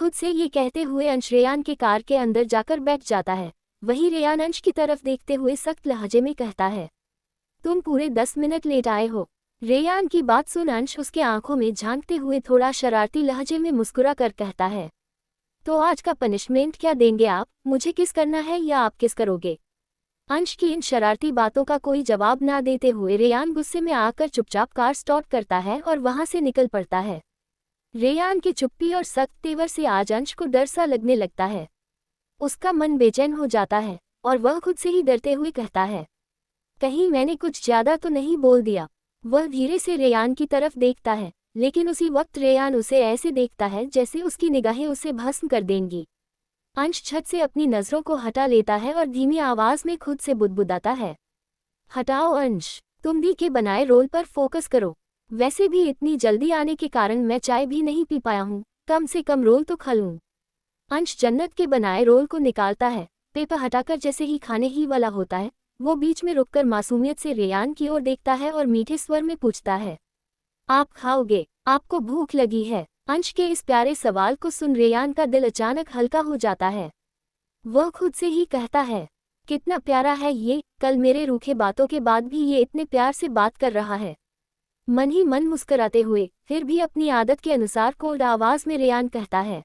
खुद से ये कहते हुए अंश रेयान के कार के अंदर जाकर बैठ जाता है। वहीं रेयान अंश की तरफ देखते हुए सख्त लहजे में कहता है, तुम पूरे 10 मिनट लेट आए हो। रेयान की बात सुन अंश उसके आंखों में झांकते हुए थोड़ा शरारती लहजे में मुस्कुरा कर कहता है, तो आज का पनिशमेंट क्या देंगे आप? मुझे किस करना है या आप किस करोगे? अंश की इन शरारती बातों का कोई जवाब ना देते हुए रेयान गुस्से में आकर चुपचाप कार स्टार्ट करता है और वहां से निकल पड़ता है। रेयान की चुप्पी और सख्त तेवर से आज अंश को डर सा लगने लगता है। उसका मन बेचैन हो जाता है और वह खुद से ही डरते हुए कहता है, कहीं मैंने कुछ ज्यादा तो नहीं बोल दिया। वह धीरे से रेयान की तरफ देखता है, लेकिन उसी वक्त रेयान उसे ऐसे देखता है जैसे उसकी निगाहें उसे भस्म कर देंगी। अंश छत से अपनी नजरों को हटा लेता है और धीमी आवाज में खुद से बुदबुदाता है, हटाओ अंश, तुम दी के बनाए रोल पर फोकस करो। वैसे भी इतनी जल्दी आने के कारण मैं चाय भी नहीं पी पाया हूँ, कम से कम रोल तो खा लूं। अंश जन्नत के बनाए रोल को निकालता है। पेपर हटाकर जैसे ही खाने ही वाला होता है, वो बीच में रुककर मासूमियत से रेयान की ओर देखता है और मीठे स्वर में पूछता है, आप खाओगे? आपको भूख लगी है? अंश के इस प्यारे सवाल को सुन रेयान का दिल अचानक हल्का हो जाता है। वह खुद से ही कहता है, कितना प्यारा है ये, कल मेरे रूखे बातों के बाद भी ये इतने प्यार से बात कर रहा है। मन ही मन मुस्कुराते हुए फिर भी अपनी आदत के अनुसार कोल्ड आवाज में रेयान कहता है,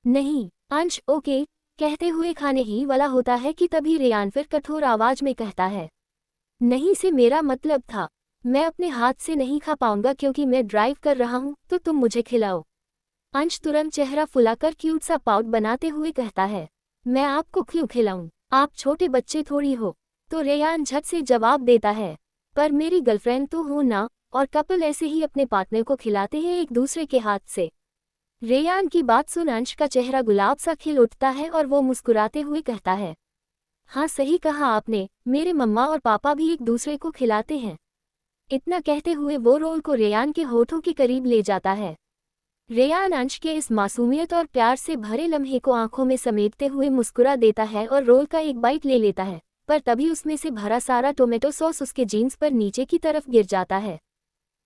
नहीं। अंश ओके कहते हुए खाने ही वाला होता है कि तभी रेयान फिर कठोर आवाज में कहता है, नहीं से मेरा मतलब था, मैं अपने हाथ से नहीं खा पाऊंगा क्योंकि मैं ड्राइव कर रहा हूं, तो तुम मुझे खिलाओ। अंश तुरंत चेहरा फुलाकर क्यूट सा पाउट बनाते हुए कहता है, मैं आपको क्यों खिलाऊं? आप छोटे बच्चे थोड़ी हो। तो रेयान झट से जवाब देता है, पर मेरी गर्लफ्रेंड तो हो ना, और कपल ऐसे ही अपने पार्टनर को खिलाते हैं एक दूसरे के हाथ से। रेयान की बात सुन अंश का चेहरा गुलाब सा खिल उठता है और वो मुस्कुराते हुए कहता है, हाँ सही कहा आपने, मेरे मम्मा और पापा भी एक दूसरे को खिलाते हैं। इतना कहते हुए वो रोल को रेयान के होठों के करीब ले जाता है। रेयान अंश के इस मासूमियत और प्यार से भरे लम्हे को आंखों में समेटते हुए मुस्कुरा देता है और रोल का एक बाइट ले लेता है, पर तभी उसमें से भरा सारा टोमेटो सॉस उसके जीन्स पर नीचे की तरफ गिर जाता है।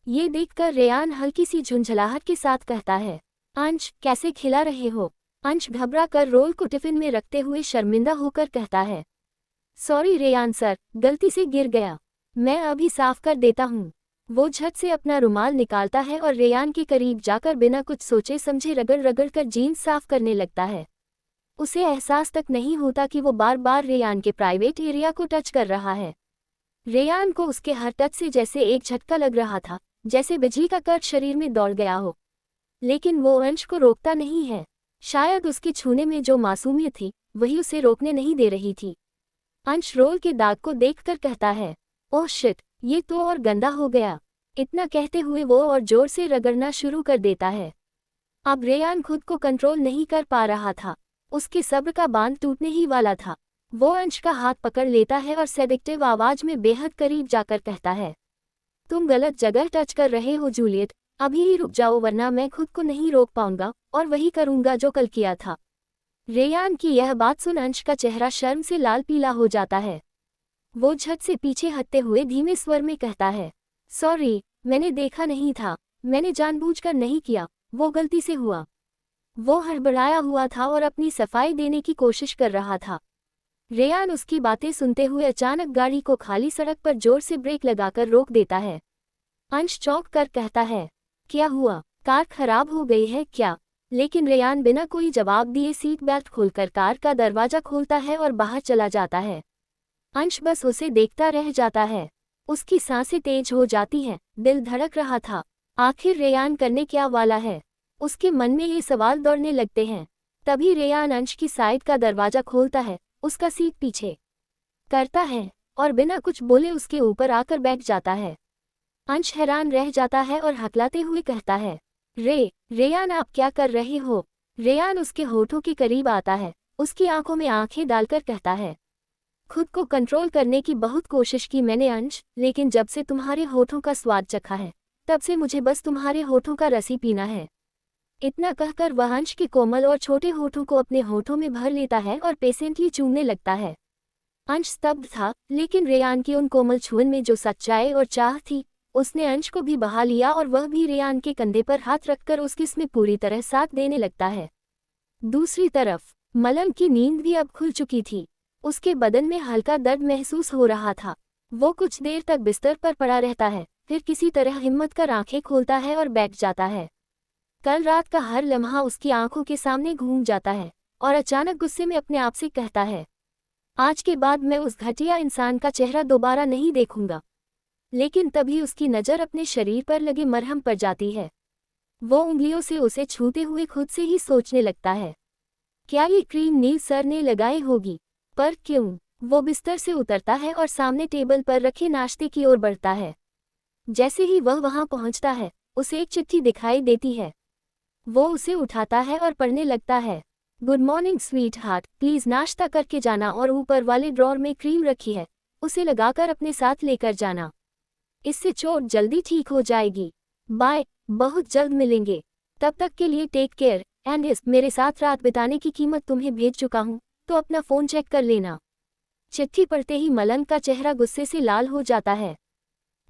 ये देखकर रेयान हल्की सी झुंझलाहट के साथ कहता है, अंश कैसे खिला रहे हो? अंश घबरा कर रोल को टिफिन में रखते हुए शर्मिंदा होकर कहता है, सॉरी रेयान सर, गलती से गिर गया, मैं अभी साफ कर देता हूँ। वो झट से अपना रुमाल निकालता है और रेयान के करीब जाकर बिना कुछ सोचे समझे रगड़ रगड़ कर जीन्स साफ करने लगता है। उसे एहसास तक नहीं होता कि वो बार बार रेयान के प्राइवेट एरिया को टच कर रहा है। रेयान को उसके हर टच से जैसे एक झटका लग रहा था, जैसे बिजली का करंट शरीर में दौड़ गया हो। लेकिन वो अंश को रोकता नहीं है। शायद उसके छूने में जो मासूमियत थी वही उसे रोकने नहीं दे रही थी। अंश रोल के दाग को देखकर कहता है, ओह शिट, ये तो और गंदा हो गया। इतना कहते हुए वो और जोर से रगड़ना शुरू कर देता है। अब रेयान खुद को कंट्रोल नहीं कर पा रहा था। उसके सब्र का बांध टूटने ही वाला था। वो अंश का हाथ पकड़ लेता है और सेडिक्टिव आवाज में बेहद करीब जाकर कहता है, तुम गलत जगह टच कर रहे हो जूलियट, अभी ही रुक जाओ वरना मैं खुद को नहीं रोक पाऊंगा और वही करूंगा जो कल किया था। रेयान की यह बात सुन अंश का चेहरा शर्म से लाल पीला हो जाता है। वो झट से पीछे हटते हुए धीमे स्वर में कहता है, सॉरी, मैंने देखा नहीं था, मैंने जानबूझकर नहीं किया, वो गलती से हुआ। वो हड़बड़ाया हुआ था और अपनी सफाई देने की कोशिश कर रहा था। रेयान उसकी बातें सुनते हुए अचानक गाड़ी को खाली सड़क पर जोर से ब्रेक लगाकर रोक देता है। अंश चौंक कर कहता है, क्या हुआ? कार खराब हो गई है क्या? लेकिन रेयान बिना कोई जवाब दिए सीट बेल्ट खोलकर कार का दरवाजा खोलता है और बाहर चला जाता है। अंश बस उसे देखता रह जाता है। उसकी सांसें तेज हो जाती हैं, दिल धड़क रहा था। आखिर रेयान करने क्या वाला है? उसके मन में ये सवाल दौड़ने लगते हैं। तभी रेयान अंश की साइड का दरवाजा खोलता है, उसका सीट पीछे करता है और बिना कुछ बोले उसके ऊपर आकर बैठ जाता है। अंश हैरान रह जाता है और हकलाते हुए कहता है, रेयान आप क्या कर रहे हो? रेयान उसके होठों के करीब आता है, उसकी आंखों में आंखें डालकर कहता है, खुद को कंट्रोल करने की बहुत कोशिश की मैंने अंश, लेकिन जब से तुम्हारे होठों का स्वाद चखा है तब से मुझे बस तुम्हारे होठों का रस ही पीना है। इतना कहकर वह अंश के कोमल और छोटे होठों को अपने होठों में भर लेता है और पेशेंटली चूमने लगता है। अंश स्तब्ध था, लेकिन रेयान की उन कोमल छुअन में जो सच्चाई और चाह थी उसने अंश को भी बहा लिया और वह भी रेयान के कंधे पर हाथ रखकर उसकी इसमें पूरी तरह साथ देने लगता है। दूसरी तरफ मलंग की नींद भी अब खुल चुकी थी। उसके बदन में हल्का दर्द महसूस हो रहा था। वो कुछ देर तक बिस्तर पर पड़ा रहता है, फिर किसी तरह हिम्मत कर आंखें खोलता है और बैठ जाता है। कल रात का हर लम्हा उसकी आंखों के सामने घूम जाता है और अचानक गुस्से में अपने आप से कहता है, आज के बाद मैं उस घटिया इंसान का चेहरा दोबारा नहीं देखूंगा। लेकिन तभी उसकी नज़र अपने शरीर पर लगे मरहम पर जाती है। वो उंगलियों से उसे छूते हुए खुद से ही सोचने लगता है, क्या ये क्रीम नील सर ने लगाई होगी? पर क्यों? वो बिस्तर से उतरता है और सामने टेबल पर रखे नाश्ते की ओर बढ़ता है। जैसे ही वह वहां पहुंचता है, उसे एक चिट्ठी दिखाई देती है। वो उसे उठाता है और पढ़ने लगता है। Good morning sweet heart, please नाश्ता करके जाना और ऊपर वाले ड्रॉर में क्रीम रखी है, उसे लगाकर अपने साथ लेकर जाना। इससे चोट जल्दी ठीक हो जाएगी। बाय, बहुत जल्द मिलेंगे। तब तक के लिए टेक केयर एंड यस, मेरे साथ रात बिताने की कीमत तुम्हें भेज चुका हूँ, तो अपना फ़ोन चेक कर लेना। चिट्ठी पढ़ते ही मलंग का चेहरा गुस्से से लाल हो जाता है।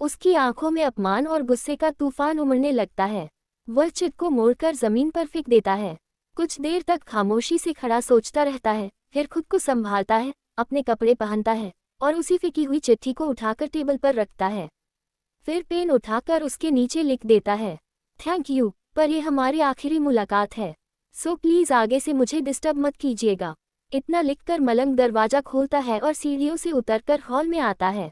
उसकी आंखों में अपमान और गुस्से का तूफान उमड़ने लगता है। वह चिट को मोड़कर जमीन पर फेंक देता है। कुछ देर तक खामोशी से खड़ा सोचता रहता है, फिर खुद को संभालता है, अपने कपड़े पहनता है और उसी फेंकी हुई चिट्ठी को उठाकर टेबल पर रखता है। फिर पेन उठाकर उसके नीचे लिख देता है, थैंक यू, पर यह हमारी आखिरी मुलाकात है, सो प्लीज़ आगे से मुझे डिस्टर्ब मत कीजिएगा। इतना लिखकर मलंग दरवाज़ा खोलता है और सीढ़ियों से उतरकर हॉल में आता है।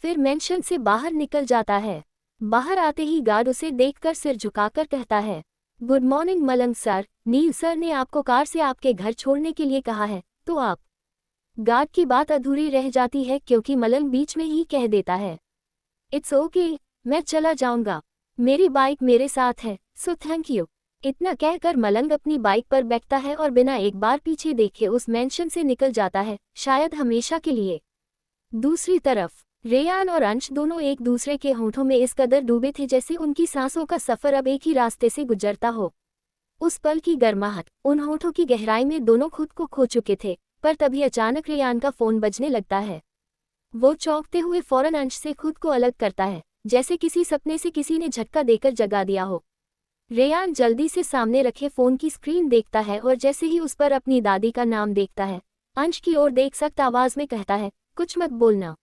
फिर मेंशन से बाहर निकल जाता है। बाहर आते ही गार्ड उसे देखकर सिर झुकाकर कहता है, गुड मॉर्निंग मलंग सर, नील सर ने आपको कार से आपके घर छोड़ने के लिए कहा है, तो आप। गार्ड की बात अधूरी रह जाती है क्योंकि मलंग बीच में ही कह देता है, इट्स ओके, मैं चला जाऊंगा, मेरी बाइक मेरे साथ है, सो थैंक यू। इतना कहकर मलंग अपनी बाइक पर बैठता है और बिना एक बार पीछे देखे उस मेंशन से निकल जाता है, शायद हमेशा के लिए। दूसरी तरफ रेयान और अंश दोनों एक दूसरे के होठों में इस कदर डूबे थे जैसे उनकी सांसों का सफर अब एक ही रास्ते से गुजरता हो। उस पल की गर्माहट, उन होठों की गहराई में दोनों खुद को खो चुके थे। पर तभी अचानक रेयान का फोन बजने लगता है। वो चौंकते हुए फौरन अंश से खुद को अलग करता है, जैसे किसी सपने से किसी ने झटका देकर जगा दिया हो। रेयान जल्दी से सामने रखे फोन की स्क्रीन देखता है और जैसे ही उस पर अपनी दादी का नाम देखता है, अंश की ओर देख सख्त आवाज में कहता है, कुछ मत बोलना।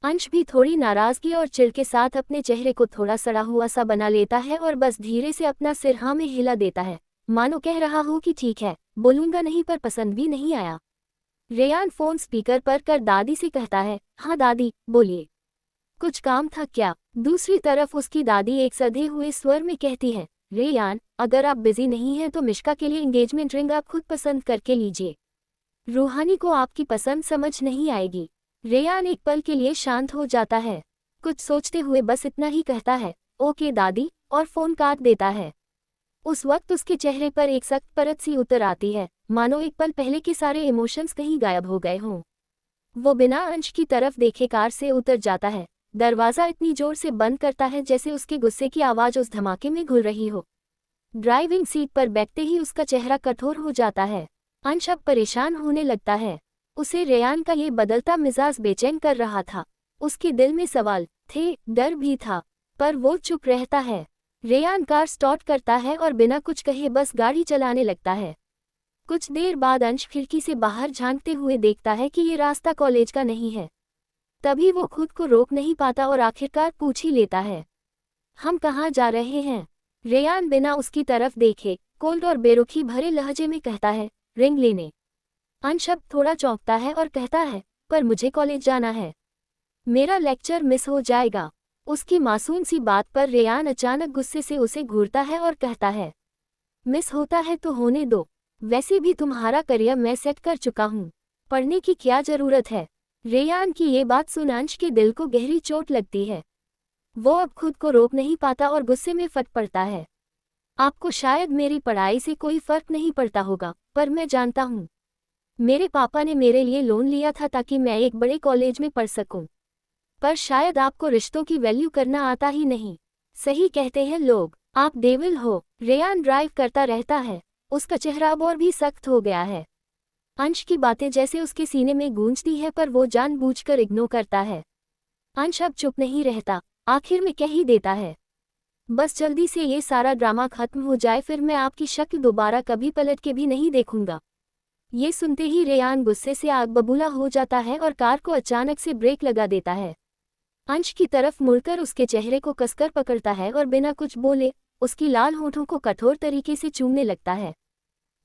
अंश भी थोड़ी नाराजगी और चिढ़ के साथ अपने चेहरे को थोड़ा सड़ा हुआ सा बना लेता है और बस धीरे से अपना सिर हाँ में हिला देता है, मानो कह रहा हो कि ठीक है, बोलूंगा नहीं, पर पसंद भी नहीं आया। रेयान फोन स्पीकर पर कर दादी से कहता है, हाँ दादी, बोलिए, कुछ काम था क्या? दूसरी तरफ उसकी दादी एक सधे हुए स्वर में कहती है, रेयान, अगर आप बिजी नहीं हैं तो मिश्का के लिए एंगेजमेंट रिंग आप खुद पसंद करके लीजिए। रूहानी को आपकी पसंद समझ नहीं आएगी। रेयान एक पल के लिए शांत हो जाता है, कुछ सोचते हुए बस इतना ही कहता है, ओके दादी, और फोन काट देता है। उस वक्त उसके चेहरे पर एक सख्त परत सी उतर आती है, मानो एक पल पहले के सारे इमोशंस कहीं गायब हो गए हों। वो बिना अंश की तरफ देखे कार से उतर जाता है, दरवाज़ा इतनी जोर से बंद करता है जैसे उसके गुस्से की आवाज़ उस धमाके में घुल रही हो। ड्राइविंग सीट पर बैठते ही उसका चेहरा कठोर हो जाता है। अंश अब परेशान होने लगता है। उसे रेयान का ये बदलता मिजाज बेचैन कर रहा था। उसके दिल में सवाल थे, डर भी था, पर वो चुप रहता है। रेयान कार स्टार्ट करता है और बिना कुछ कहे बस गाड़ी चलाने लगता है। कुछ देर बाद अंश खिड़की से बाहर झांकते हुए देखता है कि ये रास्ता कॉलेज का नहीं है। तभी वो खुद को रोक नहीं पाता और आखिरकार पूछ ही लेता है, हम कहाँ जा रहे हैं? रेयान बिना उसकी तरफ देखे कोल्ड और बेरुखी भरे लहजे में कहता है, रिंग लेने। अंश अब थोड़ा चौंकता है और कहता है, पर मुझे कॉलेज जाना है, मेरा लेक्चर मिस हो जाएगा। उसकी मासूम सी बात पर रेयान अचानक गुस्से से उसे घूरता है और कहता है, मिस होता है तो होने दो, वैसे भी तुम्हारा करियर मैं सेट कर चुका हूँ, पढ़ने की क्या जरूरत है? रेयान की ये बात सुन अंश के दिल को गहरी चोट लगती है। वो अब खुद को रोक नहीं पाता और गुस्से में फट पड़ता है। आपको शायद मेरी पढ़ाई से कोई फर्क नहीं पड़ता होगा, पर मैं जानता हूँ, मेरे पापा ने मेरे लिए लोन लिया था ताकि मैं एक बड़े कॉलेज में पढ़ सकूं। पर शायद आपको रिश्तों की वैल्यू करना आता ही नहीं। सही कहते हैं लोग, आप डेविल हो। रेयान ड्राइव करता रहता है, उसका चेहरा अब और भी सख्त हो गया है। अंश की बातें जैसे उसके सीने में गूंजती है, पर वो जानबूझकर इग्नोर करता है। अंश अब चुप नहीं रहता, आखिर में कह ही देता है, बस जल्दी से ये सारा ड्रामा खत्म हो जाए, फिर मैं आपकी शक्ल दोबारा कभी पलट के भी नहीं देखूंगा। ये सुनते ही रेयान गुस्से से आग बबूला हो जाता है और कार को अचानक से ब्रेक लगा देता है। अंश की तरफ मुड़कर उसके चेहरे को कसकर पकड़ता है और बिना कुछ बोले उसकी लाल होठों को कठोर तरीके से चूमने लगता है।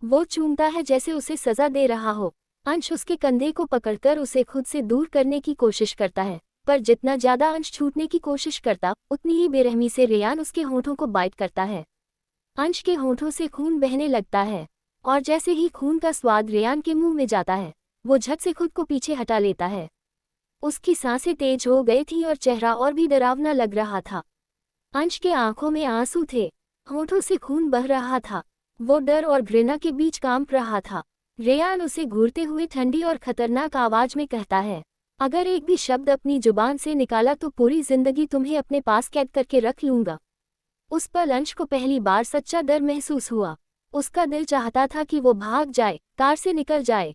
वो चूमता है जैसे उसे सजा दे रहा हो। अंश उसके कंधे को पकड़कर उसे खुद से दूर करने की कोशिश करता है, पर जितना ज्यादा अंश छूटने की कोशिश करता उतनी ही बेरहमी से रेयान उसके होठों को बाइट करता है। अंश के होठों से खून बहने लगता है और जैसे ही खून का स्वाद रेयान के मुंह में जाता है, वो झट से खुद को पीछे हटा लेता है। उसकी सांसें तेज हो गई थी और चेहरा और भी डरावना लग रहा था। अंश के आंखों में आंसू थे, होठों से खून बह रहा था। वो डर और घृणा के बीच कांप रहा था। रेयान उसे घूरते हुए ठंडी और खतरनाक आवाज में कहता है, अगर एक भी शब्द अपनी जुबान से निकाला तो पूरी जिंदगी तुम्हें अपने पास कैद करके रख लूंगा। उस पल अंश को पहली बार सच्चा डर महसूस हुआ। उसका दिल चाहता था कि वो भाग जाए, कार से निकल जाए,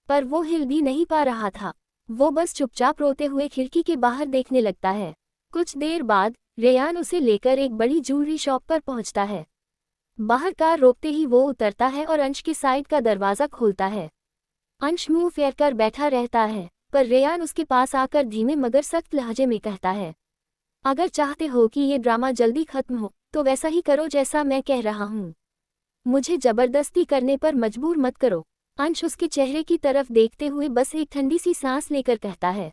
पर वो हिल भी नहीं पा रहा था। वो बस चुपचाप रोते हुए खिड़की के बाहर देखने लगता है। कुछ देर बाद रेयान उसे लेकर एक बड़ी ज्वेलरी शॉप पर पहुंचता है। बाहर कार रोकते ही वो उतरता है और अंश के साइड का दरवाजा खोलता है। अंश मुंह फेर कर बैठा रहता है, पर रेयान उसके पास आकर धीमे मगर सख्त लहजे में कहता है, अगर चाहते हो कि ये ड्रामा जल्दी खत्म हो तो वैसा ही करो जैसा मैं कह रहा हूँ। मुझे जबरदस्ती करने पर मजबूर मत करो। अंश उसके चेहरे की तरफ देखते हुए बस एक ठंडी सी सांस लेकर कहता है,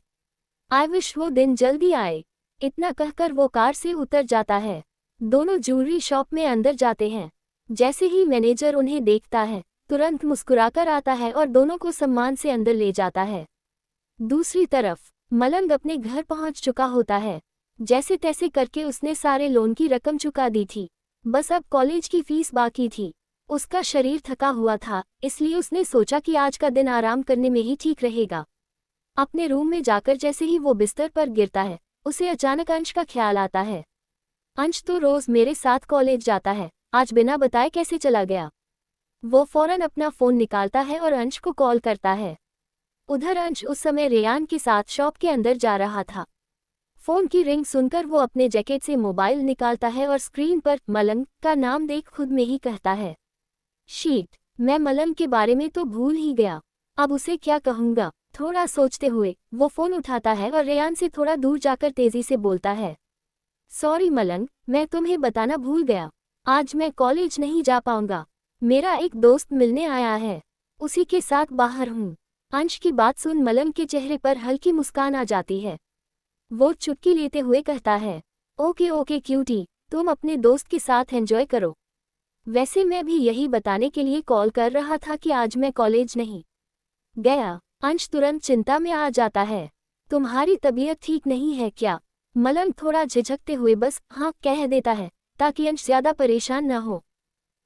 आई विश वो दिन जल्दी आए। इतना कहकर वो कार से उतर जाता है। दोनों ज्वेलरी शॉप में अंदर जाते हैं। जैसे ही मैनेजर उन्हें देखता है, तुरंत मुस्कुराकर आता है और दोनों को सम्मान से अंदर ले जाता है। दूसरी तरफ मलंग अपने घर पहुंच चुका होता है। जैसे तैसे करके उसने सारे लोन की रकम चुका दी थी, बस अब कॉलेज की फीस बाकी थी। उसका शरीर थका हुआ था, इसलिए उसने सोचा कि आज का दिन आराम करने में ही ठीक रहेगा। अपने रूम में जाकर जैसे ही वो बिस्तर पर गिरता है, उसे अचानक अंश का ख्याल आता है। अंश तो रोज मेरे साथ कॉलेज जाता है, आज बिना बताए कैसे चला गया। वो फौरन अपना फोन निकालता है और अंश को कॉल करता है। उधर अंश उस समय रेयान के साथ शॉप के अंदर जा रहा था। फोन की रिंग सुनकर वो अपने जैकेट से मोबाइल निकालता है और स्क्रीन पर मलंग का नाम देख खुद में ही कहता है, शीट, मैं मलंग के बारे में तो भूल ही गया, अब उसे क्या कहूँगा। थोड़ा सोचते हुए वो फोन उठाता है और रेयान से थोड़ा दूर जाकर तेजी से बोलता है, सॉरी मलंग, मैं तुम्हें बताना भूल गया, आज मैं कॉलेज नहीं जा पाऊंगा। मेरा एक दोस्त मिलने आया है, उसी के साथ बाहर हूँ। अंश की बात सुन मलंग के चेहरे पर हल्की मुस्कान आ जाती है। वो चुटकी लेते हुए कहता है, ओके ओके क्यूटी, तुम अपने दोस्त के साथ एंजॉय करो। वैसे मैं भी यही बताने के लिए कॉल कर रहा था कि आज मैं कॉलेज नहीं गया। अंश तुरंत चिंता में आ जाता है, तुम्हारी तबीयत ठीक नहीं है क्या? मलंग थोड़ा झिझकते हुए बस हाँ कह देता है, ताकि अंश ज्यादा परेशान न हो।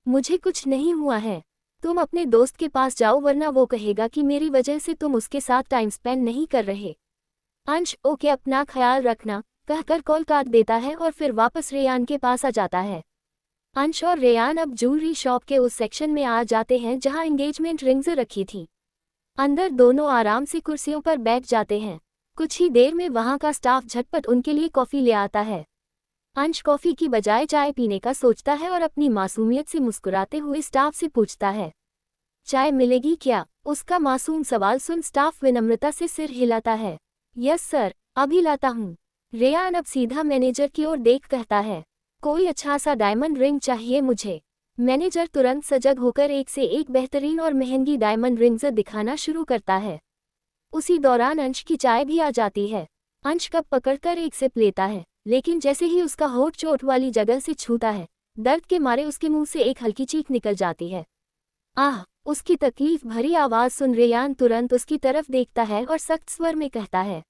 मुझे कुछ नहीं हुआ है, तुम अपने दोस्त के पास जाओ वरना वो कहेगा कि मेरी वजह से तुम उसके साथ टाइम स्पेंड नहीं कर रहे। अंश ओके, अपना ख्याल रखना, कहकर कॉल काट देता है और फिर वापस रेयान के पास आ जाता है। अंश और रेयान अब ज्वेलरी शॉप के उस सेक्शन में आ जाते हैं जहां एंगेजमेंट रिंग्स रखी थी। अंदर दोनों आराम से कुर्सियों पर बैठ जाते हैं। कुछ ही देर में वहां का स्टाफ झटपट उनके लिए कॉफी ले आता है। अंश कॉफी की बजाय चाय पीने का सोचता है और अपनी मासूमियत से मुस्कुराते हुए स्टाफ से पूछता है, चाय मिलेगी क्या? उसका मासूम सवाल सुन स्टाफ विनम्रता से सिर हिलाता है, यस सर, अभी लाता हूँ। रेयान अब सीधा मैनेजर की ओर देख कहता है, कोई अच्छा सा डायमंड रिंग चाहिए मुझे। मैनेजर तुरंत सजग होकर एक से एक बेहतरीन और महंगी डायमंड रिंग्स दिखाना शुरू करता है। उसी दौरान अंश की चाय भी आ जाती है। अंश कप पकड़कर एक सिप लेता है, लेकिन जैसे ही उसका होठ चोट वाली जगह से छूता है, दर्द के मारे उसके मुंह से एक हल्की चीख निकल जाती है। आह! उसकी तकलीफ भरी आवाज सुन रेयान तुरंत उसकी तरफ देखता है और सख्त स्वर में कहता है,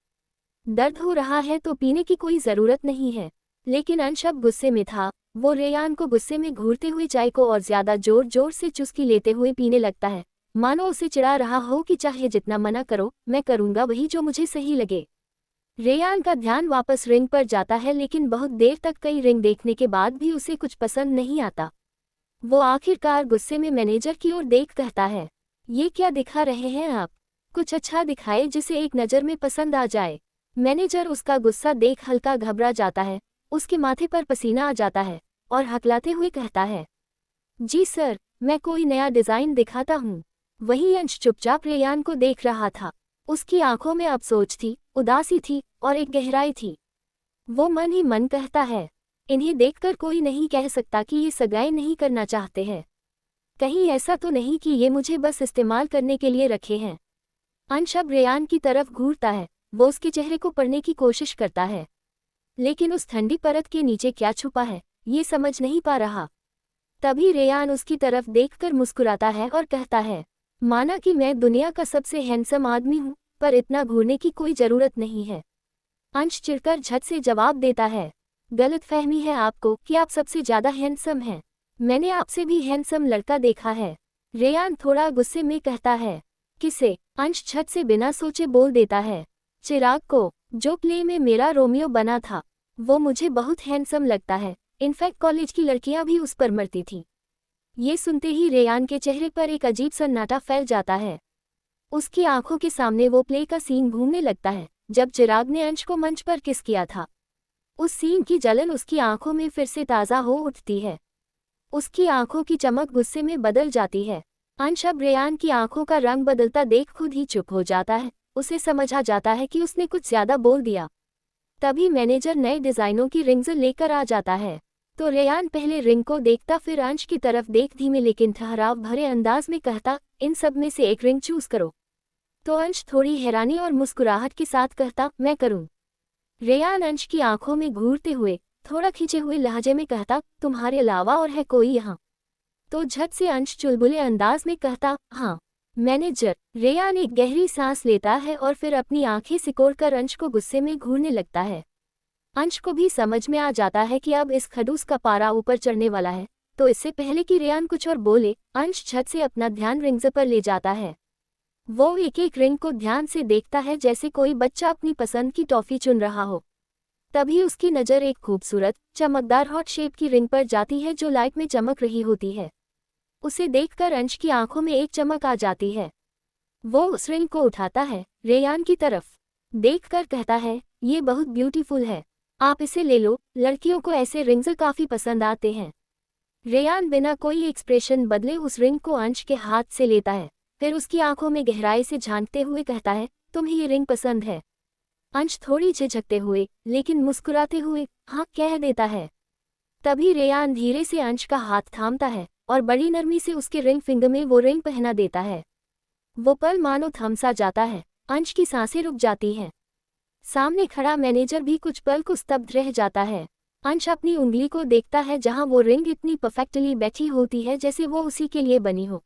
दर्द हो रहा है तो पीने की कोई जरूरत नहीं है। लेकिन अंश अब गुस्से में था। वो रेयान को गुस्से में घूरते हुए चाय को और ज्यादा जोर जोर से चुस्की लेते हुए पीने लगता है, मानो उसे चिढ़ा रहा हो कि चाहे जितना मना करो, मैं करूंगा वही जो मुझे सही लगे। रेयान का ध्यान वापस रिंग पर जाता है, लेकिन बहुत देर तक कई रिंग देखने के बाद भी उसे कुछ पसंद नहीं आता। वो आखिरकार गुस्से में मैनेजर की ओर देख कहता है, ये क्या दिखा रहे हैं आप? कुछ अच्छा दिखाए जिसे एक नज़र में पसंद आ जाए। मैनेजर उसका गुस्सा देख हल्का घबरा जाता है। उसके माथे पर पसीना आ जाता है और हकलाते हुए कहता है, जी सर, मैं कोई नया डिज़ाइन दिखाता हूँ। वही अंश चुपचाप रेयान को देख रहा था। उसकी आंखों में अब सोच थी, उदासी थी और एक गहराई थी। वो मन ही मन कहता है, इन्हें देखकर कोई नहीं कह सकता कि ये सगाई नहीं करना चाहते हैं। कहीं ऐसा तो नहीं कि ये मुझे बस इस्तेमाल करने के लिए रखे हैं। अंश अब रेयान की तरफ घूरता है। वो उसके चेहरे को पढ़ने की कोशिश करता है, लेकिन उस ठंडी परत के नीचे क्या छुपा है, ये समझ नहीं पा रहा। तभी रेयान उसकी तरफ देखकर मुस्कुराता है और कहता है, माना कि मैं दुनिया का सबसे हैंडसम आदमी हूँ, पर इतना घूरने की कोई ज़रूरत नहीं है। अंश चिढ़कर झट से जवाब देता है, गलतफहमी है आपको कि आप सबसे ज़्यादा हैंडसम हैं। मैंने आपसे भी हैंडसम लड़का देखा है। रेयान थोड़ा गुस्से में कहता है, किसे? अंश झट से बिना सोचे बोल देता है, चिराग को, जो प्ले में मेरा रोमियो बना था। वो मुझे बहुत हैंडसम लगता है। इनफैक्ट कॉलेज की लड़कियां भी उस पर मरती थीं। ये सुनते ही रेयान के चेहरे पर एक अजीब सन्नाटा फैल जाता है। उसकी आंखों के सामने वो प्ले का सीन घूमने लगता है जब चिराग ने अंश को मंच पर किस किया था। उस सीन की जलन उसकी आंखों में फिर से ताज़ा हो उठती है। उसकी आंखों की चमक गुस्से में बदल जाती है। अंश अब रेयान की आंखों का रंग बदलता देख खुद ही चुप हो जाता है। उसे समझ आ जाता है कि उसने कुछ ज्यादा बोल दिया। तभी मैनेजर नए डिज़ाइनों की रिंग्स लेकर आ जाता है, तो रेयान पहले रिंग को देखता, फिर अंश की तरफ देख धीमे लेकिन ठहराव भरे अंदाज में कहता, इन सब में से एक रिंग चूज करो। तो अंश थोड़ी हैरानी और मुस्कुराहट के साथ कहता, मैं करूं। रेयान अंश की आंखों में घूरते हुए थोड़ा खींचे हुए लहजे में कहता, तुम्हारे अलावा और है कोई यहाँ? तो झट से अंश चुलबुले अंदाज में कहता, हाँ, मैनेजर। रेयान एक गहरी सांस लेता है और फिर अपनी आंखें सिकोड़कर अंश को गुस्से में घूरने लगता है। अंश को भी समझ में आ जाता है कि अब इस खड़ूस का पारा ऊपर चढ़ने वाला है, तो इससे पहले कि रेयान कुछ और बोले, अंश छत से अपना ध्यान रिंग्स पर ले जाता है। वो एक एक रिंग को ध्यान से देखता है जैसे कोई बच्चा अपनी पसंद की टॉफी चुन रहा हो। तभी उसकी नज़र एक खूबसूरत चमकदार हॉट शेप की रिंग पर जाती है जो लाइट में चमक रही होती है। उसे देखकर अंश की आंखों में एक चमक आ जाती है। वो उस रिंग को उठाता है, रेयान की तरफ देखकर कहता है, ये बहुत ब्यूटीफुल है, आप इसे ले लो। लड़कियों को ऐसे रिंग्स काफ़ी पसंद आते हैं। रेयान बिना कोई एक्सप्रेशन बदले उस रिंग को अंश के हाथ से लेता है, फिर उसकी आंखों में गहराई से झांकते हुए कहता है, तुम्हें ये रिंग पसंद है? अंश थोड़ी झिझकते हुए लेकिन मुस्कुराते हुए हाँ कह देता है। तभी रेयान धीरे से अंश का हाथ थामता है और बड़ी नरमी से उसके रिंग फिंगर में वो रिंग पहना देता है। वो पल मानो थम सा जाता है। अंश की सांसें रुक जाती हैं। सामने खड़ा मैनेजर भी कुछ पल को स्तब्ध रह जाता है। अंश अपनी उंगली को देखता है जहां वो रिंग इतनी परफेक्टली बैठी होती है जैसे वो उसी के लिए बनी हो।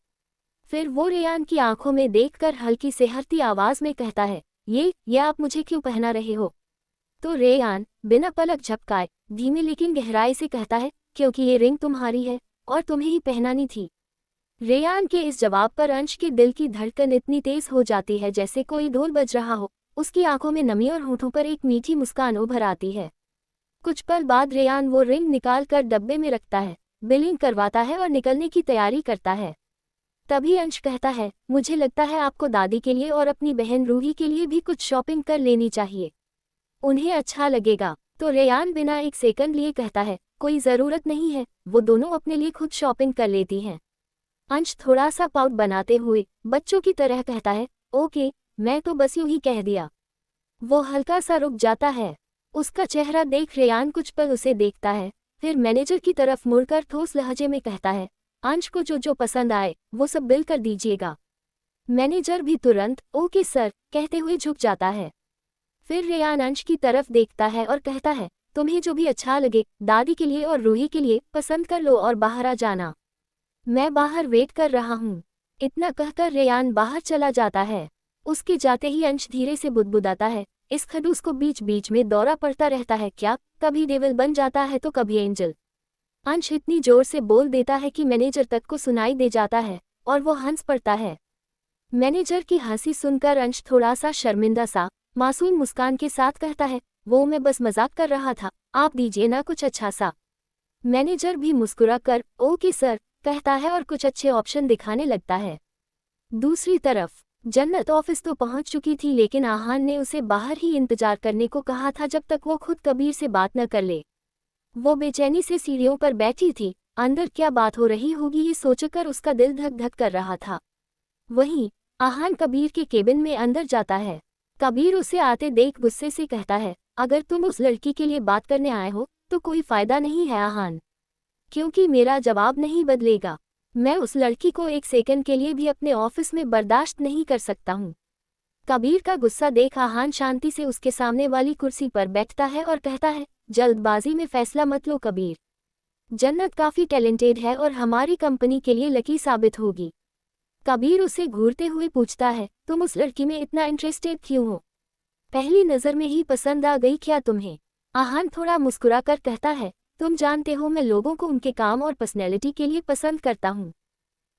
फिर वो रेयान की आंखों में देखकर हल्की से हरती आवाज में कहता है, ये आप मुझे क्यों पहना रहे हो? तो रेयान बिना पलक झपकाए धीमे लेकिन गहराई से कहता है, क्योंकि ये रिंग तुम्हारी है और तुम्हें ही पहनानी थी। रेयान के इस जवाब पर अंश के दिल की धड़कन इतनी तेज हो जाती है जैसे कोई ढोल बज रहा हो। उसकी आंखों में नमी और होठों पर एक मीठी मुस्कान उभर आती है। कुछ पल बाद रेयान वो रिंग निकाल कर डब्बे में रखता है, बिलिंग करवाता है और निकलने की तैयारी करता है। तभी अंश कहता है, मुझे लगता है आपको दादी के लिए और अपनी बहन रूही के लिए भी कुछ शॉपिंग कर लेनी चाहिए, उन्हें अच्छा लगेगा। तो रेयान बिना एक सेकंड लिए कहता है, कोई ज़रूरत नहीं है, वो दोनों अपने लिए खुद शॉपिंग कर लेती हैं। अंश थोड़ा सा पाउट बनाते हुए बच्चों की तरह कहता है, ओके, मैं तो बस यूं ही कह दिया। वो हल्का सा रुक जाता है। उसका चेहरा देख रेयान कुछ पल उसे देखता है, फिर मैनेजर की तरफ मुड़कर ठोस लहजे में कहता है, अंश को जो जो पसंद आए वो सब बिल कर दीजिएगा। मैनेजर भी तुरंत ओके सर कहते हुए झुक जाता है। फिर रेयान अंश की तरफ देखता है और कहता है, तुम्हें जो भी अच्छा लगे दादी के लिए और रूही के लिए पसंद कर लो और बाहर आ जाना, मैं बाहर वेट कर रहा हूँ। इतना कहकर रेयान बाहर चला जाता है। उसके जाते ही अंश धीरे से बुदबुदाता है, इस खड़ूस को बीच बीच में दौरा पड़ता रहता है क्या, कभी डेविल बन जाता है तो कभी एंजल। अंश इतनी जोर से बोल देता है कि मैनेजर तक को सुनाई दे जाता है और वो हंस पड़ता है। मैनेजर की हंसी सुनकर अंश थोड़ा सा शर्मिंदा सा मासूम मुस्कान के साथ कहता है, वो मैं बस मजाक कर रहा था, आप दीजिए ना कुछ अच्छा सा। मैनेजर भी मुस्कुरा कर ओके सर कहता है और कुछ अच्छे ऑप्शन दिखाने लगता है। दूसरी तरफ जन्नत ऑफिस तो पहुंच चुकी थी, लेकिन आहान ने उसे बाहर ही इंतजार करने को कहा था जब तक वो खुद कबीर से बात न कर ले। वो बेचैनी से सीढ़ियों पर बैठी थी, अंदर क्या बात हो रही होगी ये सोचकर उसका दिल धक धक कर रहा था। वहीं आहान कबीर के केबिन में अंदर जाता है। कबीर उसे आते देख गुस्से से कहता है, अगर तुम उस लड़की के लिए बात करने आए हो तो कोई फायदा नहीं है आहान, क्योंकि मेरा जवाब नहीं बदलेगा। मैं उस लड़की को एक सेकंड के लिए भी अपने ऑफिस में बर्दाश्त नहीं कर सकता हूँ। कबीर का गुस्सा देख आहान शांति से उसके सामने वाली कुर्सी पर बैठता है और कहता है, जल्दबाजी में फैसला मत लो कबीर। जन्नत काफ़ी टैलेंटेड है और हमारी कंपनी के लिए लकी साबित होगी। कबीर उसे घूरते हुए पूछता है, तुम उस लड़की में इतना इंटरेस्टेड क्यों हो? पहली नज़र में ही पसंद आ गई क्या तुम्हें? आहान थोड़ा मुस्कुरा कर कहता है, तुम जानते हो मैं लोगों को उनके काम और पर्सनैलिटी के लिए पसंद करता हूँ।